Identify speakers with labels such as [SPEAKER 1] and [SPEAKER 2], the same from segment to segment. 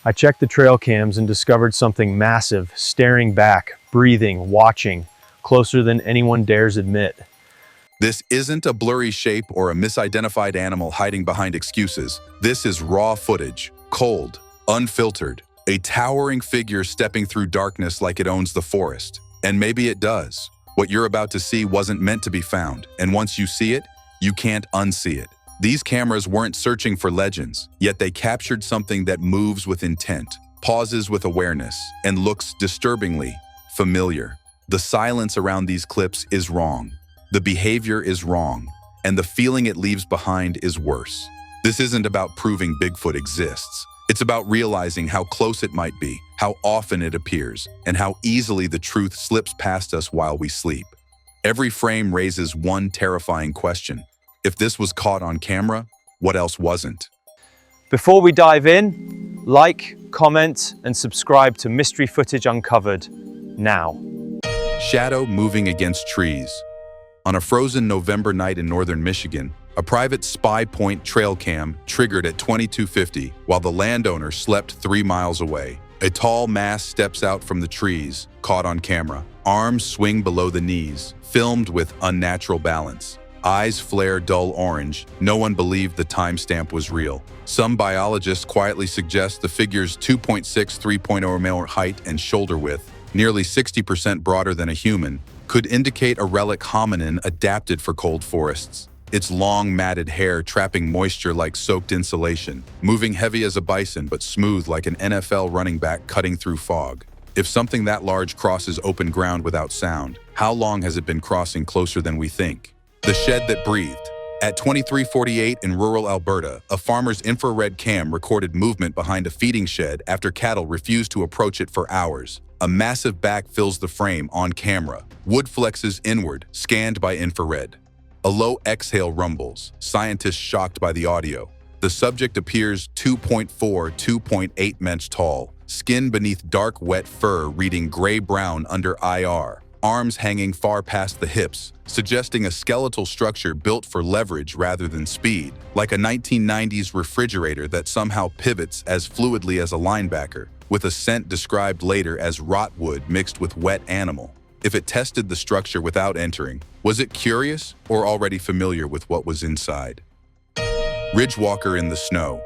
[SPEAKER 1] I checked the trail cams and discovered something massive, staring back, breathing, watching, closer than anyone dares admit.
[SPEAKER 2] This isn't a blurry shape or a misidentified animal hiding behind excuses. This is raw footage, cold, unfiltered, a towering figure stepping through darkness like it owns the forest. And maybe it does. What you're about to see wasn't meant to be found, and once you see it, you can't unsee it. These cameras weren't searching for legends, yet they captured something that moves with intent, pauses with awareness, and looks disturbingly familiar. The silence around these clips is wrong. The behavior is wrong, and the feeling it leaves behind is worse. This isn't about proving Bigfoot exists. It's about realizing how close it might be, how often it appears, and how easily the truth slips past us while we sleep. Every frame raises one terrifying question. If this was caught on camera, what else wasn't?
[SPEAKER 1] Before we dive in, like, comment, and subscribe to Mystery Footage Uncovered now.
[SPEAKER 2] Shadow moving against trees. On a frozen November night in northern Michigan, a private spy point trail cam triggered at 2250 while the landowner slept 3 miles away. A tall mass steps out from the trees, caught on camera. Arms swing below the knees, filmed with unnatural balance. Eyes flare dull orange. No one believed the timestamp was real. Some biologists quietly suggest the figure's 2.6, 3.0 mm height and shoulder width, nearly 60% broader than a human, could indicate a relic hominin adapted for cold forests. Its long, matted hair trapping moisture like soaked insulation, moving heavy as a bison but smooth like an NFL running back cutting through fog. If something that large crosses open ground without sound, how long has it been crossing closer than we think? The shed that breathed. At 2348 in rural Alberta, a farmer's infrared cam recorded movement behind a feeding shed after cattle refused to approach it for hours. A massive back fills the frame on camera. Wood flexes inward, scanned by infrared. A low exhale rumbles, scientists shocked by the audio. The subject appears 2.4, 2.8 inches tall, skin beneath dark wet fur reading gray-brown under IR, arms hanging far past the hips, suggesting a skeletal structure built for leverage rather than speed, like a 1990s refrigerator that somehow pivots as fluidly as a linebacker, with a scent described later as rotwood mixed with wet animal. If it tested the structure without entering, was it curious or already familiar with what was inside? Ridgewalker in the snow.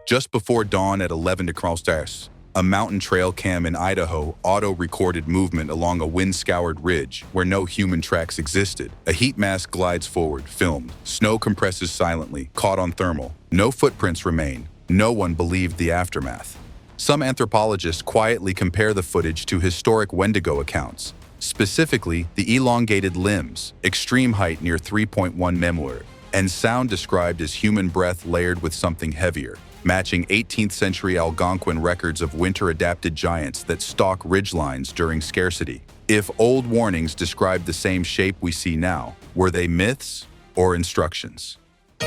[SPEAKER 2] Just before dawn at 11 degrees, a mountain trail cam in Idaho auto-recorded movement along a wind-scoured ridge where no human tracks existed. A heat mass glides forward, filmed. Snow compresses silently, caught on thermal. No footprints remain. No one believed the aftermath. Some anthropologists quietly compare the footage to historic Wendigo accounts, specifically the elongated limbs, extreme height near 3.1 mm, and sound described as human breath layered with something heavier, matching 18th century Algonquin records of winter-adapted giants that stalk ridgelines during scarcity. If old warnings described the same shape we see now, were they myths or instructions?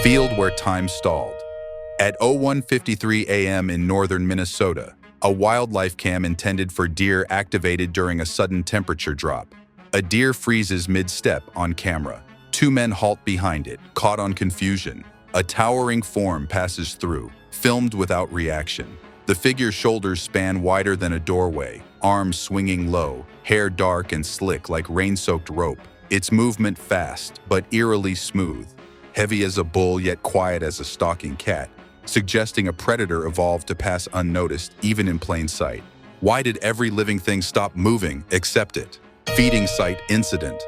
[SPEAKER 2] Field where time stalled. At 01:53 a.m. in northern Minnesota, a wildlife cam intended for deer activated during a sudden temperature drop. A deer freezes mid-step on camera. 2 men halt behind it, caught on confusion. A towering form passes through, filmed without reaction. The figure's shoulders span wider than a doorway, arms swinging low, hair dark and slick like rain-soaked rope. Its movement fast, but eerily smooth. Heavy as a bull yet quiet as a stalking cat, suggesting a predator evolved to pass unnoticed, even in plain sight. Why did every living thing stop moving except it? Feeding site incident.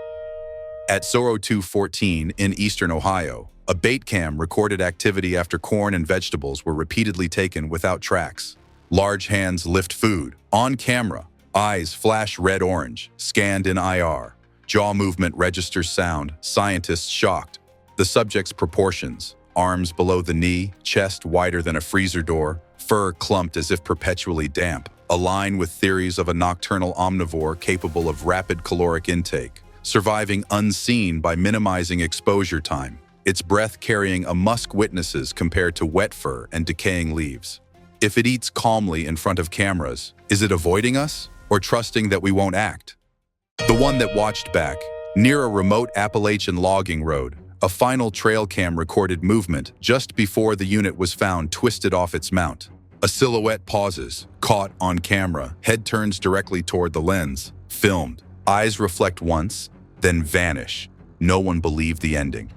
[SPEAKER 2] At 02:14 in eastern Ohio, a bait cam recorded activity after corn and vegetables were repeatedly taken without tracks. Large hands lift food. On camera, eyes flash red-orange, scanned in IR. Jaw movement registers sound, scientists shocked. The subject's proportions. Arms below the knee, chest wider than a freezer door, fur clumped as if perpetually damp, align with theories of a nocturnal omnivore capable of rapid caloric intake, surviving unseen by minimizing exposure time, its breath carrying a musk witnesses compared to wet fur and decaying leaves. If it eats calmly in front of cameras, is it avoiding us or trusting that we won't act? The one that watched back, near a remote Appalachian logging road, a final trail cam recorded movement just before the unit was found twisted off its mount. A silhouette pauses, caught on camera, head turns directly toward the lens, filmed. Eyes reflect once, then vanish. No one believed the ending.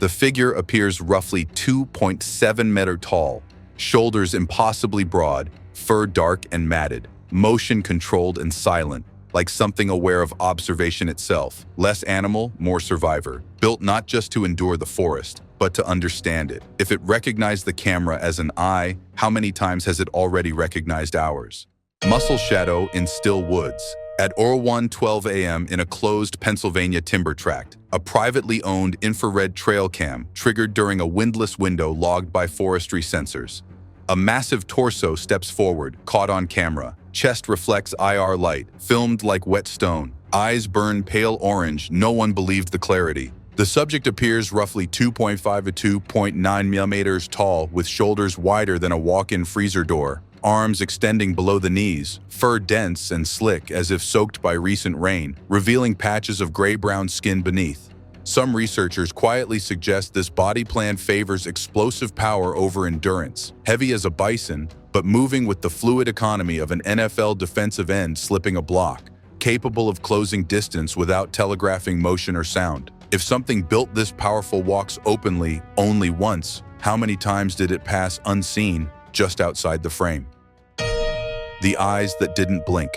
[SPEAKER 2] The figure appears roughly 2.7 meters tall, shoulders impossibly broad, fur dark and matted, motion controlled and silent, like something aware of observation itself. Less animal, more survivor, built not just to endure the forest, but to understand it. If it recognized the camera as an eye, how many times has it already recognized ours? Muscle shadow in still woods. At 1:12 a.m. in a closed Pennsylvania timber tract, a privately owned infrared trail cam triggered during a windless window logged by forestry sensors. A massive torso steps forward, caught on camera. Chest reflects IR light, filmed like wet stone. Eyes burn pale orange, no one believed the clarity. The subject appears roughly 2.5 to 2.9 millimeters tall, with shoulders wider than a walk-in freezer door, arms extending below the knees, fur dense and slick as if soaked by recent rain, revealing patches of gray-brown skin beneath. Some researchers quietly suggest this body plan favors explosive power over endurance, heavy as a bison, but moving with the fluid economy of an NFL defensive end slipping a block, capable of closing distance without telegraphing motion or sound. If something built this powerful walks openly only once, how many times did it pass unseen just outside the frame? The eyes that didn't blink.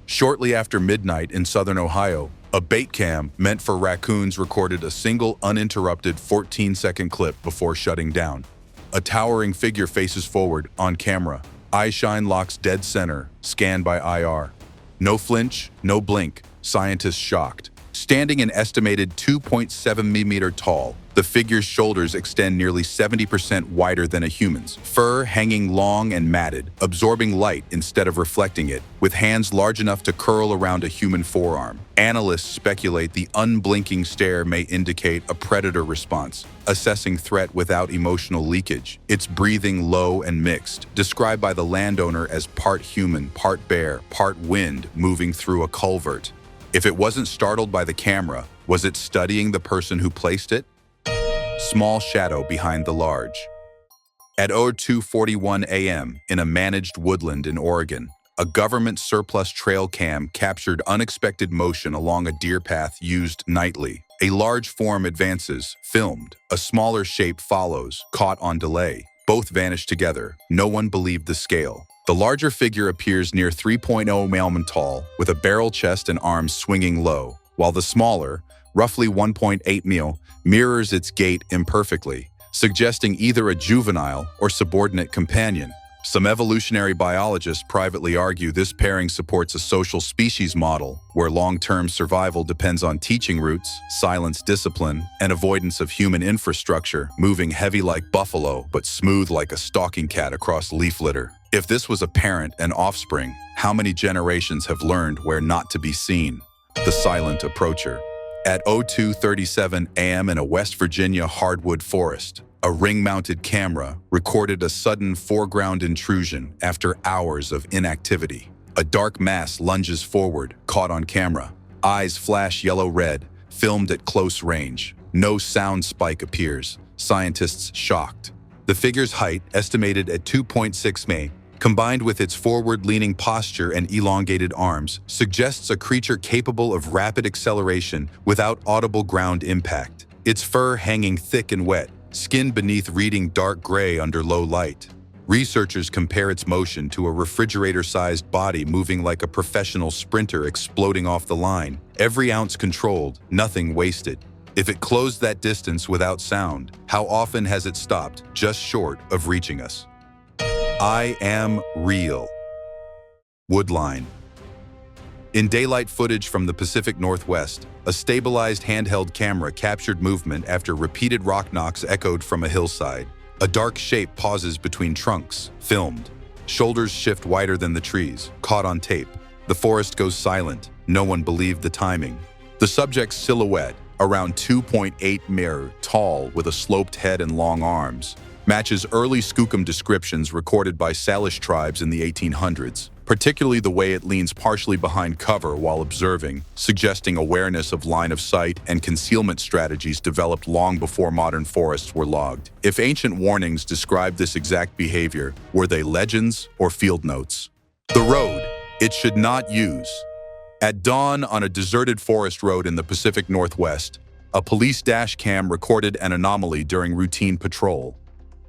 [SPEAKER 2] Shortly after midnight in southern Ohio, a bait cam meant for raccoons recorded a single uninterrupted 14-second clip before shutting down. A towering figure faces forward, on camera. Eye shine locks dead center, scanned by IR. No flinch, no blink, scientists shocked. Standing an estimated 2.7 millimeters tall, the figure's shoulders extend nearly 70% wider than a human's, fur hanging long and matted, absorbing light instead of reflecting it, with hands large enough to curl around a human forearm. Analysts speculate the unblinking stare may indicate a predator response, assessing threat without emotional leakage. Its breathing low and mixed, described by the landowner as part human, part bear, part wind moving through a culvert. If it wasn't startled by the camera, was it studying the person who placed it? Small shadow behind the large. At 2:41 a.m. in a managed woodland in Oregon, a government surplus trail cam captured unexpected motion along a deer path used nightly. A large form advances, filmed. A smaller shape follows, caught on delay. Both vanish together. No one believed the scale. The larger figure appears near 3.0 millimeters tall, with a barrel chest and arms swinging low, while the smaller, roughly 1.8 mm, mirrors its gait imperfectly, suggesting either a juvenile or subordinate companion. Some evolutionary biologists privately argue this pairing supports a social species model, where long-term survival depends on teaching roots, silence discipline, and avoidance of human infrastructure, moving heavy like buffalo but smooth like a stalking cat across leaf litter. If this was a parent and offspring, how many generations have learned where not to be seen? The silent approacher. At 2:37 a.m. in a West Virginia hardwood forest, a ring-mounted camera recorded a sudden foreground intrusion after hours of inactivity. A dark mass lunges forward, caught on camera. Eyes flash yellow-red, filmed at close range. No sound spike appears. Scientists shocked. The figure's height, estimated at 2.6 meters, combined with its forward-leaning posture and elongated arms, suggests a creature capable of rapid acceleration without audible ground impact. Its fur hanging thick and wet, skin beneath reading dark gray under low light. Researchers compare its motion to a refrigerator-sized body moving like a professional sprinter exploding off the line. Every ounce controlled, nothing wasted. If it closed that distance without sound, how often has it stopped just short of reaching us? I am real. Woodline. In daylight footage from the Pacific Northwest, a stabilized handheld camera captured movement after repeated rock knocks echoed from a hillside. A dark shape pauses between trunks, filmed. Shoulders shift wider than the trees, caught on tape. The forest goes silent. No one believed the timing. The subject's silhouette, around 2.8 meters tall with a sloped head and long arms, matches early Skookum descriptions recorded by Salish tribes in the 1800s. particularly the way it leans partially behind cover while observing, suggesting awareness of line of sight and concealment strategies developed long before modern forests were logged. If ancient warnings described this exact behavior, were they legends or field notes? The road it should not use. At dawn on a deserted forest road in the Pacific Northwest, a police dash cam recorded an anomaly during routine patrol.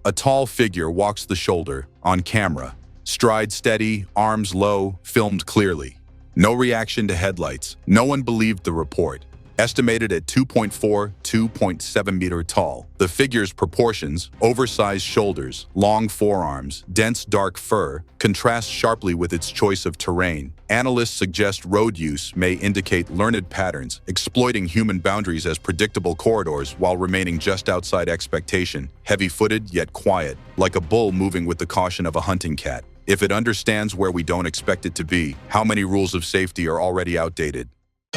[SPEAKER 2] A tall figure walks the shoulder, on camera. Stride steady, arms low, filmed clearly. No reaction to headlights. No one believed the report. Estimated at 2.4, 2.7 meter tall. The figure's proportions, oversized shoulders, long forearms, dense dark fur, contrast sharply with its choice of terrain. Analysts suggest road use may indicate learned patterns, exploiting human boundaries as predictable corridors while remaining just outside expectation, heavy-footed yet quiet, like a bull moving with the caution of a hunting cat. If it understands where we don't expect it to be, how many rules of safety are already outdated?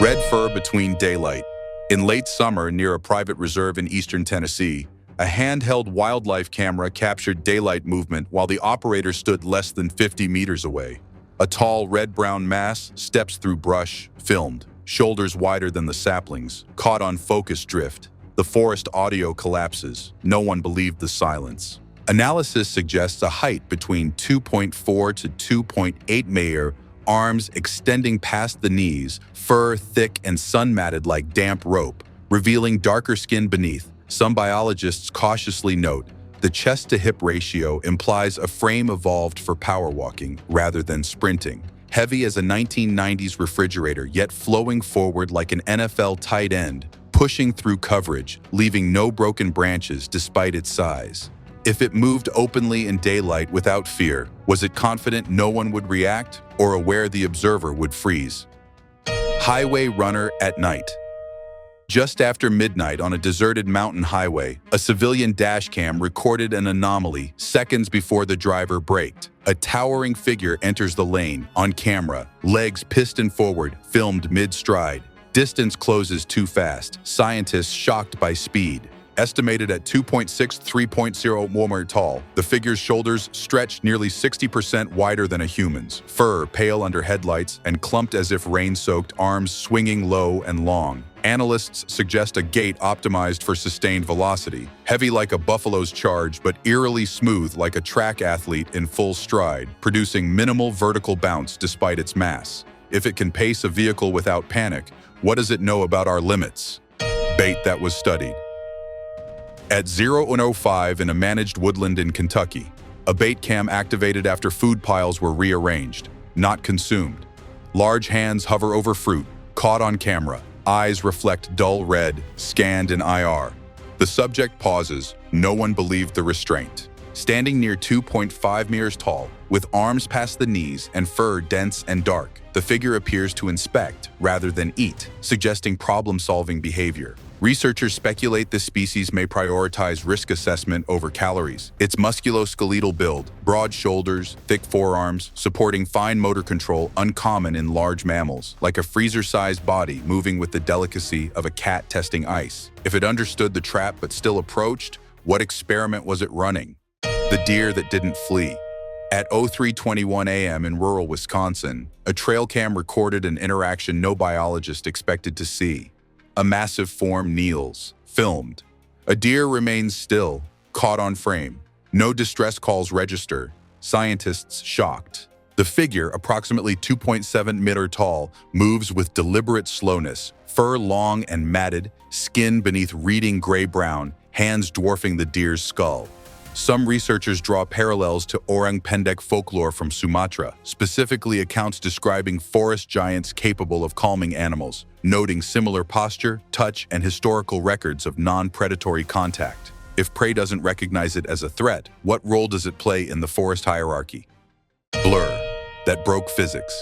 [SPEAKER 2] Red fur between daylight. In late summer, near a private reserve in eastern Tennessee, a handheld wildlife camera captured daylight movement while the operator stood less than 50 meters away. A tall red-brown mass steps through brush, filmed, shoulders wider than the saplings, caught on focus drift. The forest audio collapses. No one believed the silence. Analysis suggests a height between 2.4 to 2.8 meters, arms extending past the knees, fur thick and sun-matted like damp rope, revealing darker skin beneath. Some biologists cautiously note the chest-to-hip ratio implies a frame evolved for power walking rather than sprinting. Heavy as a 1990s refrigerator, yet flowing forward like an NFL tight end, pushing through coverage, leaving no broken branches despite its size. If it moved openly in daylight without fear, was it confident no one would react or aware the observer would freeze? Highway runner at night. Just after midnight on a deserted mountain highway, a civilian dashcam recorded an anomaly seconds before the driver braked. A towering figure enters the lane, on camera, legs piston forward, filmed mid-stride. Distance closes too fast, scientists shocked by speed. Estimated at 2.6, 3.0 meters tall, the figure's shoulders stretched nearly 60% wider than a human's. Fur pale under headlights and clumped as if rain-soaked, arms swinging low and long. Analysts suggest a gait optimized for sustained velocity, heavy like a buffalo's charge but eerily smooth like a track athlete in full stride, producing minimal vertical bounce despite its mass. If it can pace a vehicle without panic, what does it know about our limits? Bait that was studied. At 01:05 in a managed woodland in Kentucky, a bait cam activated after food piles were rearranged, not consumed. Large hands hover over fruit, caught on camera. Eyes reflect dull red, scanned in IR. The subject pauses. No one believed the restraint. Standing near 2.5 meters tall, with arms past the knees and fur dense and dark, the figure appears to inspect rather than eat, suggesting problem-solving behavior. Researchers speculate this species may prioritize risk assessment over calories. Its musculoskeletal build, broad shoulders, thick forearms, supporting fine motor control uncommon in large mammals, like a freezer-sized body moving with the delicacy of a cat testing ice. If it understood the trap but still approached, what experiment was it running? The deer that didn't flee. At 03:21 a.m. in rural Wisconsin, a trail cam recorded an interaction no biologist expected to see. A massive form kneels, filmed. A deer remains still, caught on frame. No distress calls register. Scientists shocked. The figure, approximately 2.7 meters tall, moves with deliberate slowness, fur long and matted, skin beneath reading gray-brown, hands dwarfing the deer's skull. Some researchers draw parallels to orang pendek folklore from Sumatra, specifically accounts describing forest giants capable of calming animals, noting similar posture, touch, and historical records of non-predatory contact. If prey doesn't recognize it as a threat, what role does it play in the forest hierarchy? Blur that broke physics.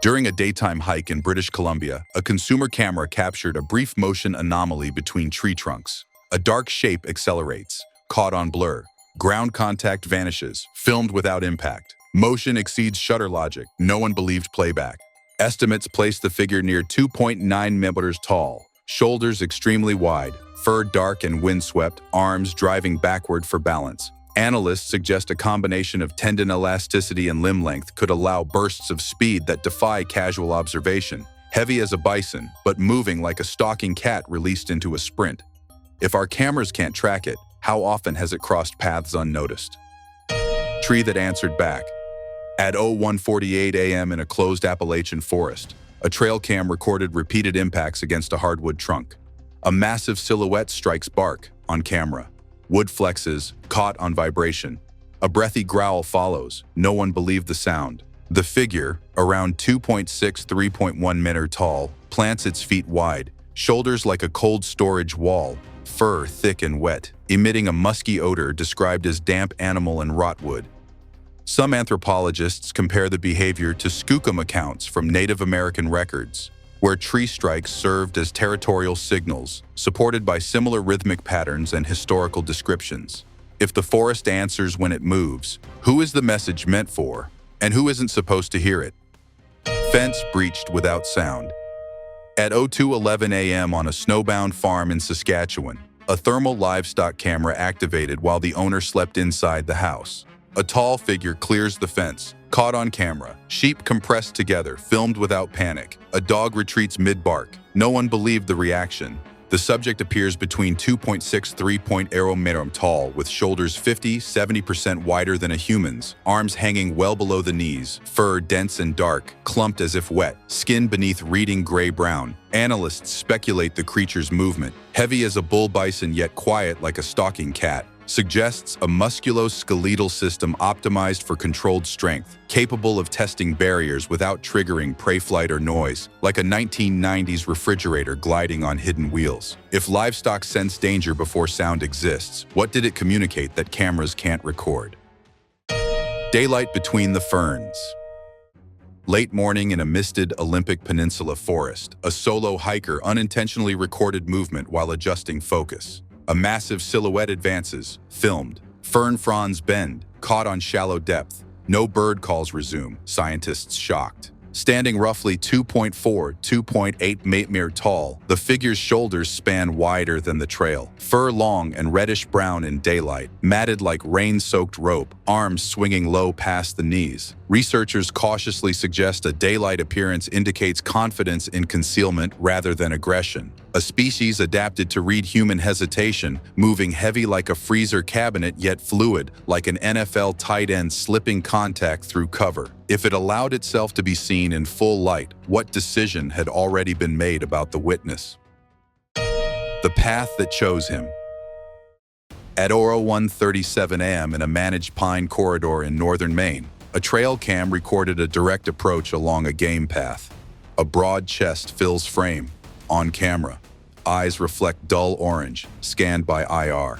[SPEAKER 2] During a daytime hike in British Columbia, a consumer camera captured a brief motion anomaly between tree trunks. A dark shape accelerates, caught on blur. Ground contact vanishes, filmed without impact. Motion exceeds shutter logic. No one believed playback. Estimates place the figure near 2.9 meters tall. Shoulders extremely wide, fur dark and windswept, arms driving backward for balance. Analysts suggest a combination of tendon elasticity and limb length could allow bursts of speed that defy casual observation, heavy as a bison, but moving like a stalking cat released into a sprint. If our cameras can't track it, how often has it crossed paths unnoticed? Tree that answered back. At 01:48 a.m. in a closed Appalachian forest, a trail cam recorded repeated impacts against a hardwood trunk. A massive silhouette strikes bark on camera. Wood flexes, caught on vibration. A breathy growl follows. No one believed the sound. The figure, around 2.6 to 3.1 meter tall, plants its feet wide, shoulders like a cold storage wall, fur thick and wet, emitting a musky odor described as damp animal and rotwood. Some anthropologists compare the behavior to skookum accounts from Native American records, where tree strikes served as territorial signals, supported by similar rhythmic patterns and historical descriptions. If the forest answers when it moves, who is the message meant for, and who isn't supposed to hear it? Fence breached without sound. At 02:11 a.m. on a snowbound farm in Saskatchewan, a thermal livestock camera activated while the owner slept inside the house. A tall figure clears the fence, caught on camera. Sheep compressed together, filmed without panic. A dog retreats mid-bark. No one believed the reaction. The subject appears between 2.6 to 3.0 meters tall, with shoulders 50–70% wider than a human's, arms hanging well below the knees, fur dense and dark, clumped as if wet, skin beneath reading gray-brown. Analysts speculate the creature's movement, heavy as a bull bison yet quiet like a stalking cat, suggests a musculoskeletal system optimized for controlled strength, capable of testing barriers without triggering prey flight or noise, like a 1990s refrigerator gliding on hidden wheels. If livestock sense danger before sound exists, what did it communicate that cameras can't record? Daylight between the ferns. Late morning in a misted Olympic Peninsula forest, a solo hiker unintentionally recorded movement while adjusting focus. A massive silhouette advances, filmed. Fern fronds bend, caught on shallow depth. No bird calls resume, scientists shocked. Standing roughly 2.4 to 2.8 meters tall, the figure's shoulders span wider than the trail. Fur long and reddish-brown in daylight, matted like rain-soaked rope, arms swinging low past the knees. Researchers cautiously suggest a daylight appearance indicates confidence in concealment rather than aggression. A species adapted to read human hesitation, moving heavy like a freezer cabinet yet fluid, like an NFL tight end slipping contact through cover. If it allowed itself to be seen in full light, what decision had already been made about the witness? The path that chose him. At 01:37 a.m. in a managed pine corridor in northern Maine, a trail cam recorded a direct approach along a game path. A broad chest fills frame. On camera, eyes reflect dull orange, scanned by IR.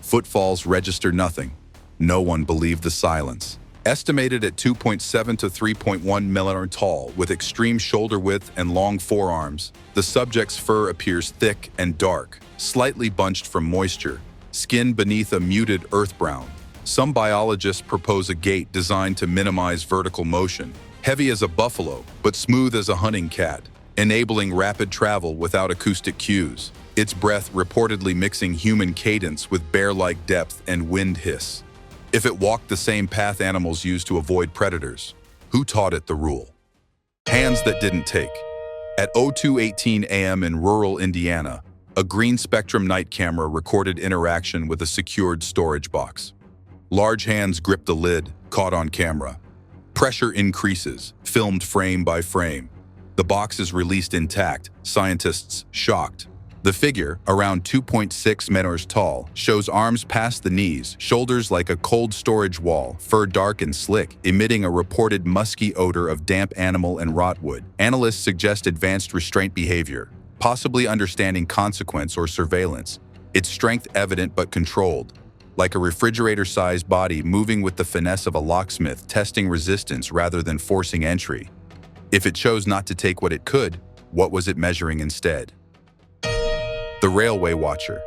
[SPEAKER 2] Footfalls register nothing. No one believed the silence. Estimated at 2.7 to 3.1 meters tall, with extreme shoulder width and long forearms, the subject's fur appears thick and dark, slightly bunched from moisture, skin beneath a muted earth brown. Some biologists propose a gait designed to minimize vertical motion, heavy as a buffalo, but smooth as a hunting cat, enabling rapid travel without acoustic cues, its breath reportedly mixing human cadence with bear-like depth and wind hiss. If it walked the same path animals use to avoid predators, who taught it the rule? Hands that didn't take. At 02:18 a.m. in rural Indiana, a green spectrum night camera recorded interaction with a secured storage box. Large hands gripped the lid, caught on camera. Pressure increases, filmed frame by frame. The box is released intact, scientists shocked. The figure, around 2.6 meters tall, shows arms past the knees, shoulders like a cold storage wall, fur dark and slick, emitting a reported musky odor of damp animal and rotwood. Analysts suggest advanced restraint behavior, possibly understanding consequence or surveillance. Its strength evident but controlled, like a refrigerator-sized body moving with the finesse of a locksmith, testing resistance rather than forcing entry. If it chose not to take what it could, what was it measuring instead? The Railway Watcher.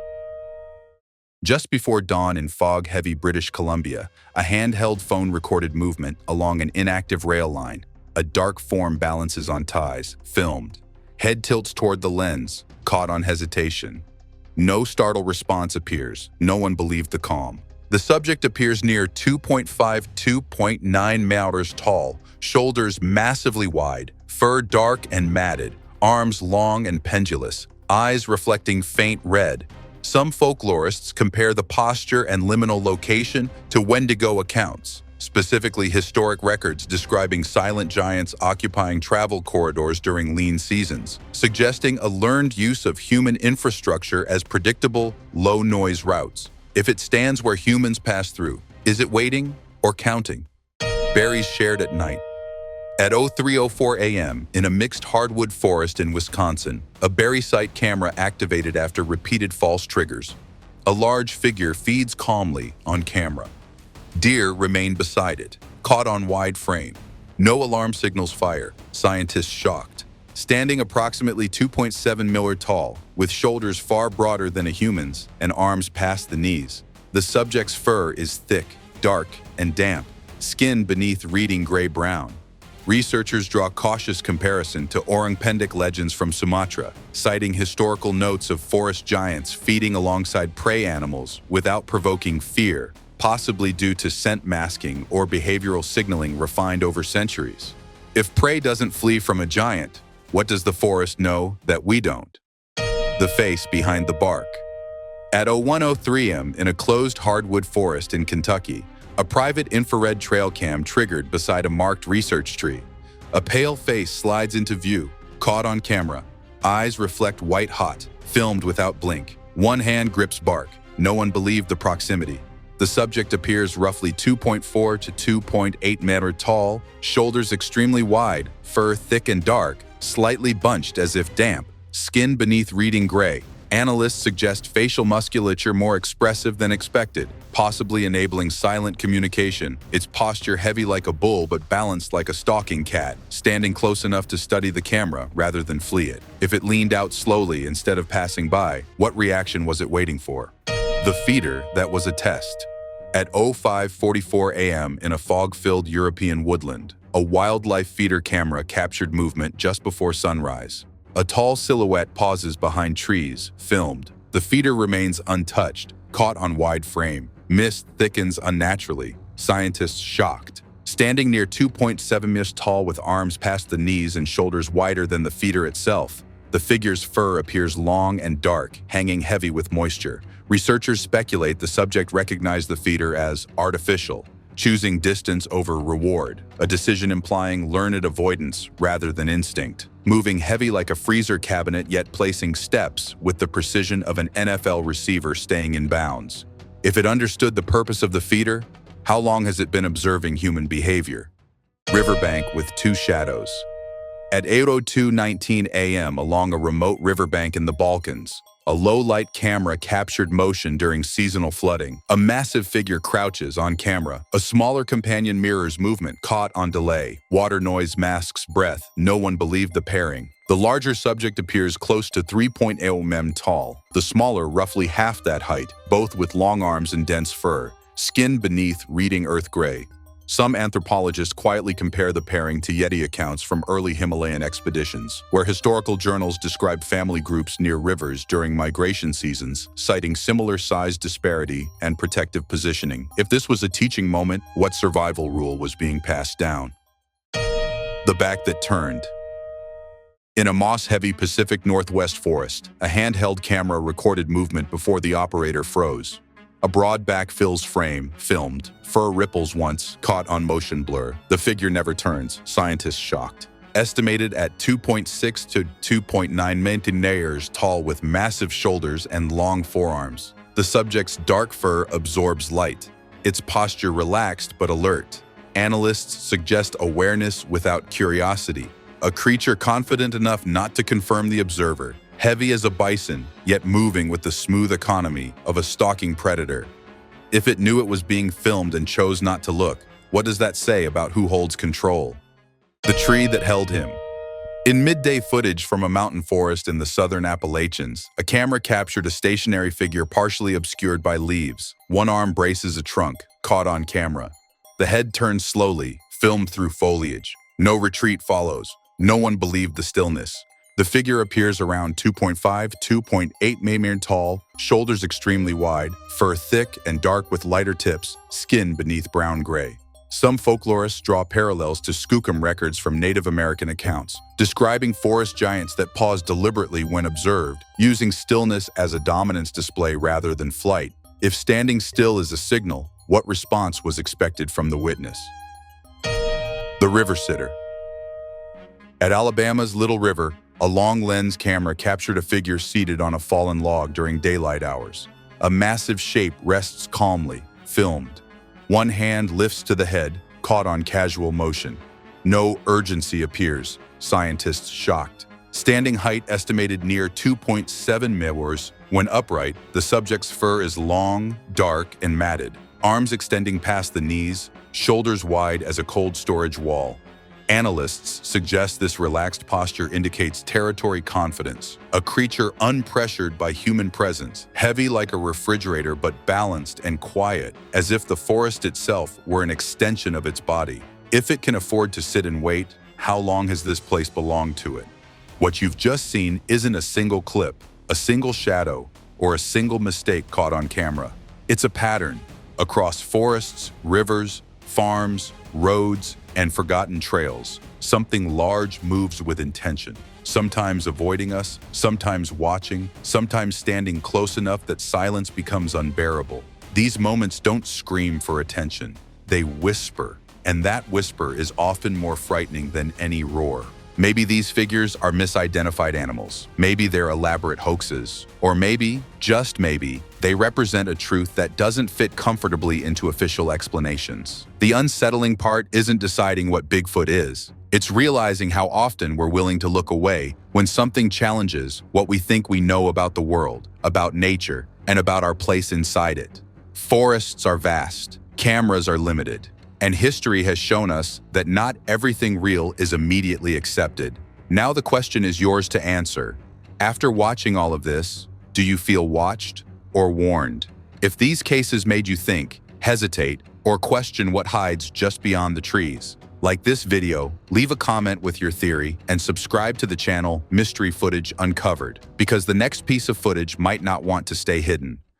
[SPEAKER 2] Just before dawn in fog-heavy British Columbia, a handheld phone recorded movement along an inactive rail line. A dark form balances on ties, filmed. Head tilts toward the lens, caught on hesitation. No startle response appears. No one believed the calm. The subject appears near 2.5–2.9 meters tall, shoulders massively wide, fur dark and matted, arms long and pendulous, eyes reflecting faint red. Some folklorists compare the posture and liminal location to Wendigo accounts, specifically historic records describing silent giants occupying travel corridors during lean seasons, suggesting a learned use of human infrastructure as predictable, low-noise routes. If it stands where humans pass through, is it waiting or counting? Berries shared at night. At 03:04 a.m., in a mixed hardwood forest in Wisconsin, a berry site camera activated after repeated false triggers. A large figure feeds calmly on camera. Deer remain beside it, caught on wide frame. No alarm signals fire, scientists shocked. Standing approximately 2.7 meters tall, with shoulders far broader than a human's and arms past the knees. The subject's fur is thick, dark, and damp, skin beneath reading gray-brown. Researchers draw cautious comparison to orang-pendek legends from Sumatra, citing historical notes of forest giants feeding alongside prey animals without provoking fear, possibly due to scent masking or behavioral signaling refined over centuries. If prey doesn't flee from a giant, what does the forest know that we don't? The face behind the bark. At 01:03 am in a closed hardwood forest in Kentucky, a private infrared trail cam triggered beside a marked research tree. A pale face slides into view, caught on camera. Eyes reflect white hot, filmed without blink. One hand grips bark. No one believed the proximity. The subject appears roughly 2.4 to 2.8 meters tall, shoulders extremely wide, fur thick and dark, slightly bunched as if damp, skin beneath reading gray. Analysts suggest facial musculature more expressive than expected, possibly enabling silent communication. Its posture heavy like a bull but balanced like a stalking cat, standing close enough to study the camera rather than flee it. If it leaned out slowly instead of passing by, what reaction was it waiting for? The feeder that was a test. At 05:44 a.m. in a fog-filled European woodland, a wildlife feeder camera captured movement just before sunrise. A tall silhouette pauses behind trees, filmed. The feeder remains untouched, caught on wide frame. Mist thickens unnaturally. Scientists shocked. Standing near 2.7 meters tall with arms past the knees and shoulders wider than the feeder itself, the figure's fur appears long and dark, hanging heavy with moisture. Researchers speculate the subject recognized the feeder as artificial, choosing distance over reward, a decision implying learned avoidance rather than instinct. Moving heavy like a freezer cabinet yet placing steps with the precision of an NFL receiver staying in bounds. If it understood the purpose of the feeder, how long has it been observing human behavior? Riverbank with two shadows. At 8:02:19 a.m. along a remote riverbank in the Balkans, a low-light camera captured motion during seasonal flooding. A massive figure crouches on camera. A smaller companion mirrors movement caught on delay. Water noise masks breath. No one believed the pairing. The larger subject appears close to 3.0 mm tall. The smaller roughly half that height, both with long arms and dense fur. Skin beneath reading earth gray. Some anthropologists quietly compare the pairing to Yeti accounts from early Himalayan expeditions, where historical journals describe family groups near rivers during migration seasons, citing similar size disparity and protective positioning. If this was a teaching moment, what survival rule was being passed down? The back that turned. In a moss-heavy Pacific Northwest forest, a handheld camera recorded movement before the operator froze. A broad back fills frame, filmed. Fur ripples once, caught on motion blur. The figure never turns, scientists shocked. Estimated at 2.6 to 2.9 meters tall with massive shoulders and long forearms. The subject's dark fur absorbs light. Its posture relaxed but alert. Analysts suggest awareness without curiosity. A creature confident enough not to confirm the observer. Heavy as a bison, yet moving with the smooth economy of a stalking predator. If it knew it was being filmed and chose not to look, what does that say about who holds control? The tree that held him. In midday footage from a mountain forest in the southern Appalachians, a camera captured a stationary figure partially obscured by leaves. One arm braces a trunk, caught on camera. The head turns slowly, filmed through foliage. No retreat follows. No one believed the stillness. The figure appears around 2.5, 2.8 mm tall, shoulders extremely wide, fur thick and dark with lighter tips, skin beneath brown-gray. Some folklorists draw parallels to skookum records from Native American accounts, describing forest giants that pause deliberately when observed, using stillness as a dominance display rather than flight. If standing still is a signal, what response was expected from the witness? The riversitter. At Alabama's Little River, a long-lens camera captured a figure seated on a fallen log during daylight hours. A massive shape rests calmly, filmed. One hand lifts to the head, caught on casual motion. No urgency appears, scientists shocked. Standing height estimated near 2.7 meters. When upright, the subject's fur is long, dark, and matted. Arms extending past the knees, shoulders wide as a cold storage wall. Analysts suggest this relaxed posture indicates territory confidence, a creature unpressured by human presence, heavy like a refrigerator but balanced and quiet, as if the forest itself were an extension of its body. If it can afford to sit and wait, how long has this place belonged to it? What you've just seen isn't a single clip, a single shadow, or a single mistake caught on camera. It's a pattern across forests, rivers, farms, roads, and forgotten trails. Something large moves with intention, sometimes avoiding us, sometimes watching, sometimes standing close enough that silence becomes unbearable. These moments don't scream for attention, they whisper, and that whisper is often more frightening than any roar. Maybe these figures are misidentified animals. Maybe they're elaborate hoaxes. Or maybe, just maybe, they represent a truth that doesn't fit comfortably into official explanations. The unsettling part isn't deciding what Bigfoot is. It's realizing how often we're willing to look away when something challenges what we think we know about the world, about nature, and about our place inside it. Forests are vast. Cameras are limited. And history has shown us that not everything real is immediately accepted. Now the question is yours to answer. After watching all of this, do you feel watched or warned? If these cases made you think, hesitate, or question what hides just beyond the trees, like this video, leave a comment with your theory and subscribe to the channel Mystery Footage Uncovered, because the next piece of footage might not want to stay hidden.